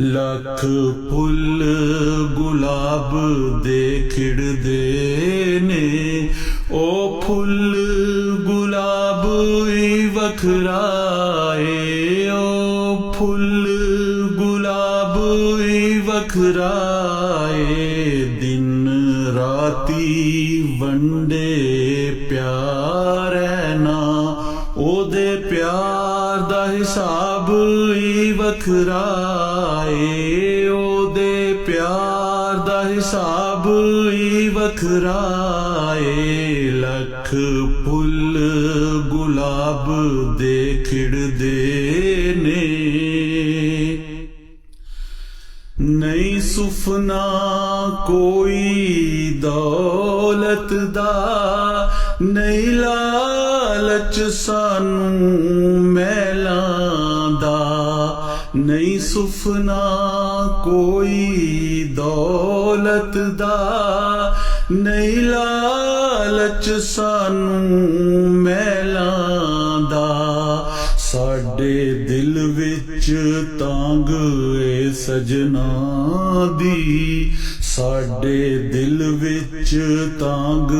ਲੱਖ ਫੁੱਲ ਗੁਲਾਬ ਦੇ ਖਿੜਦੇ ਨੇ, ਉਹ ਫੁੱਲ ਗੁਲਾਬ ਹੀ ਵੱਖਰਾ ਏ, ਉਹ ਫੁੱਲ ਗੁਲਾਬ ਹੀ ਵੱਖਰਾ ਏ। ਦਿਨ ਰਾਤੀ ਵੰਡੇ ਪਿਆਰ ਹੈ ਨਾ, ਉਹਦੇ ਪਿਆਰ ਦਾ ਹਿਸਾਬ ਹੀ ਵੱਖਰਾ ਏ, ਉਹਦੇ ਪਿਆਰ ਦਾ ਹਿਸਾਬ ਹੀ ਵੱਖਰਾ ਏ। ਲੱਖ ਫੁੱਲ ਗੁਲਾਬ ਦੇ ਖਿੜਦੇ ਨੇ, ਨਹੀਂ ਸੁਫਨਾ ਕੋਈ ਦੌਲਤ ਦਾ, ਨਹੀਂ ਲਾਲਚ ਸਾਨੂੰ ਮਹਿਲਾਂ ਦਾ, ਨਹੀਂ ਸੁਫਨਾ ਕੋਈ ਦੌਲਤ ਦਾ, ਨਹੀਂ ਲਾਲਚ ਸਾਨੂੰ ਮਹਿਲਾਂ ਦਾ। ਸਾਡੇ ਦਿਲ ਵਿੱਚ ਤਾਂਗ ਏ ਸਜਣਾ ਦੀ, ਸਾਡੇ ਦਿਲ ਵਿੱਚ ਤਾਂਗ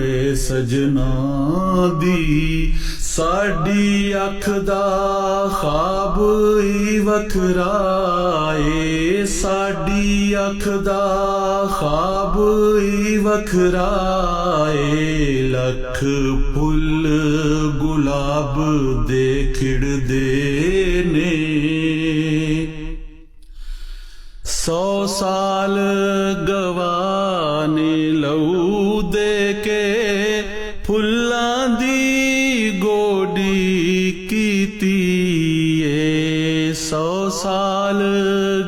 ਏ ਸਜਣਾ ਦੀ। ਸਾਡੀ ਅੱਖ ਦਾ ਖ਼ਾਬ ਹੀ ਵੱਖਰਾ ਏ, ਸਾਡੀ ਅੱਖ ਦਾ ਖ਼ਾਬ ਹੀ ਵੱਖਰਾ ਏ। ਲੱਖ ਫੁੱਲ ਗੁਲਾਬ ਦੇ ਖਿੜਦੇ ਨੇ, 100 ਸਾਲ ਗਵਾ ਨੇ ਲਹੂ ਦੇ ਕੇ, ਫੁੱਲਾਂ ਦੀ ਗੋਡੀ ਕੀਤੀ ਏ। 100 ਸਾਲ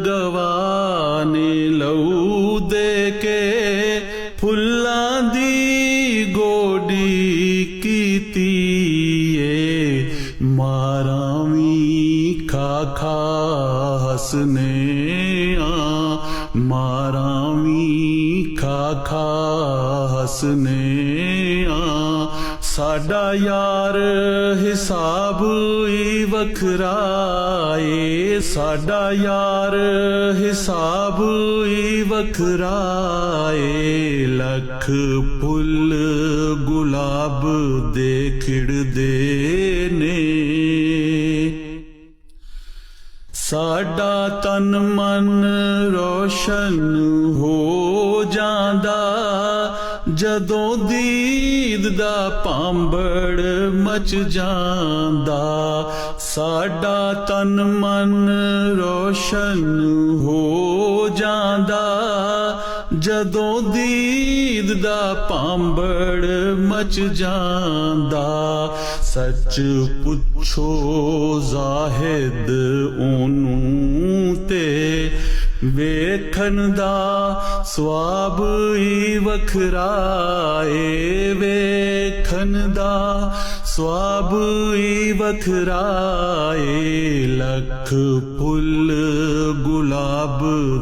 ਗਵਾ ਨੇ ਲਹੂ ਦੇ ਕੇ, ਫੁੱਲਾਂ ਦੀ ਗੋਡੀ ਕੀਤੀ ਏ। ਮਾਰਾਂ ਵੀ ਖਾ ਖਾ ਹੱਸਨੇ ਆ, ਮਾਰਾਂ ਵੀ ਖਾ ਖਾ ਹੱਸਨੇ ਆ। ਸਾਡਾ ਯਾਰ ਹਿਸਾਬ ਹੀ ਵੱਖਰਾ ਏ, ਸਾਡਾ ਯਾਰ ਹਿਸਾਬ ਹੀ ਵੱਖਰਾ ਏ। ਲੱਖ ਫੁੱਲ ਗੁਲਾਬ ਦੇ ਖਿੜਦੇ ਨੇ, ਸਾਡਾ ਤਨ ਮਨ ਰੋਸ਼ਨ ਹੋ ਜਾਂਦਾ, ਜਦੋਂ ਦੀਦ ਦਾ ਭਾਂਬੜ ਮਚ ਜਾਂਦਾ। ਸਾਡਾ ਤਨ ਮਨ ਰੋਸ਼ਨ ਹੋ ਜਾਂਦਾ, ਜਦੋਂ ਦੀਦ ਦਾ ਭਾਂਬੜ ਮਚ ਜਾਂਦਾ। ਸੱਚ ਪੁੱਛੋ ਜ਼ਾਹਿਦ ਉਹਨੂੰ ਤੇ, ਵੇਖਣ ਦਾ ਸਵਾਬ ਹੀ ਵੱਖਰਾ ਏ, ਵੇਖਣ ਦਾ ਸਵਾਬ ਹੀ ਵੱਖਰਾ ਏ। ਲੱਖ ਫੁੱਲ ਗੁਲਾਬ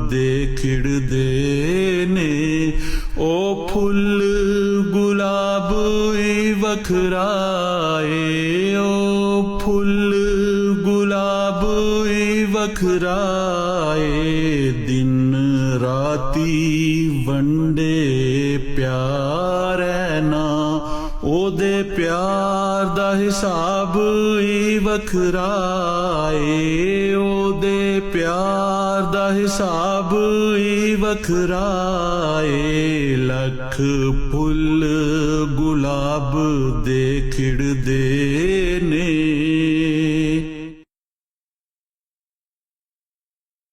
ਦੇ ਖਿੜਦੇ ਨੇ, ਉਹ ਫੁੱਲ ਗੁਲਾਬ ਹੀ ਵੱਖਰਾ ਏ, ਉਹ ਫੁੱਲ ਗੁਲਾਬ ਹੀ ਵੱਖਰਾ ਏ। ਦਿਨ ਰਾਤੀ ਵੰਡੇ ਪਿਆਰ ਹੈ ਨਾ, ਉਹਦੇ ਪਿਆਰ ਦਾ ਹਿਸਾਬ ਹੀ ਵੱਖਰਾ ਏ, ਉਹਦੇ ਪਿਆਰ ਦਾ ਹਿਸਾਬ ਹੀ ਵੱਖਰਾ ਏ। ਲੱਖ ਫੁੱਲ ਗੁਲਾਬ ਦੇ ਖਿੜਦੇ ਨੇ।